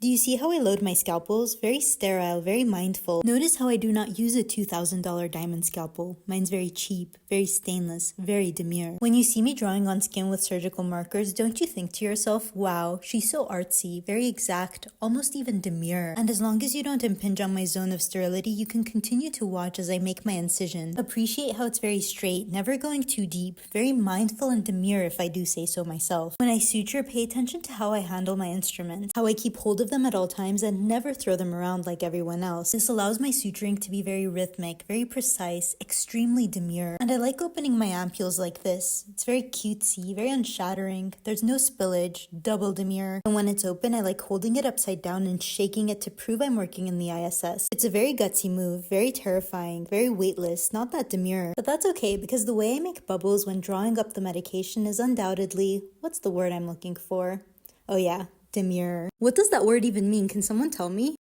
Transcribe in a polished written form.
Do you see how I load my scalpels? Very sterile, very mindful. Notice how I do not use a $2,000 diamond scalpel. Mine's very cheap, very stainless, very demure. When you see me drawing on skin with surgical markers, don't you think to yourself, wow, she's so artsy, very exact, almost even demure. And as long as you don't impinge on my zone of sterility, you can continue to watch as I make my incision. Appreciate how it's very straight, never going too deep, very mindful and demure if I do say so myself. When I suture, pay attention to how I handle my instruments, how I keep hold of them at all times and never throw them around like everyone else. This allows my suturing to be very rhythmic, very precise, extremely demure. And I like opening my ampules like this. It's very cutesy, very unshattering. There's no spillage, double demure. And when it's open, I like holding it upside down and shaking it to prove I'm working in the ISS. It's a very gutsy move, very terrifying, very weightless, not that demure. But that's okay because the way I make bubbles when drawing up the medication is undoubtedly, what's the word I'm looking for? Oh yeah, demure. What does that word even mean? Can someone tell me?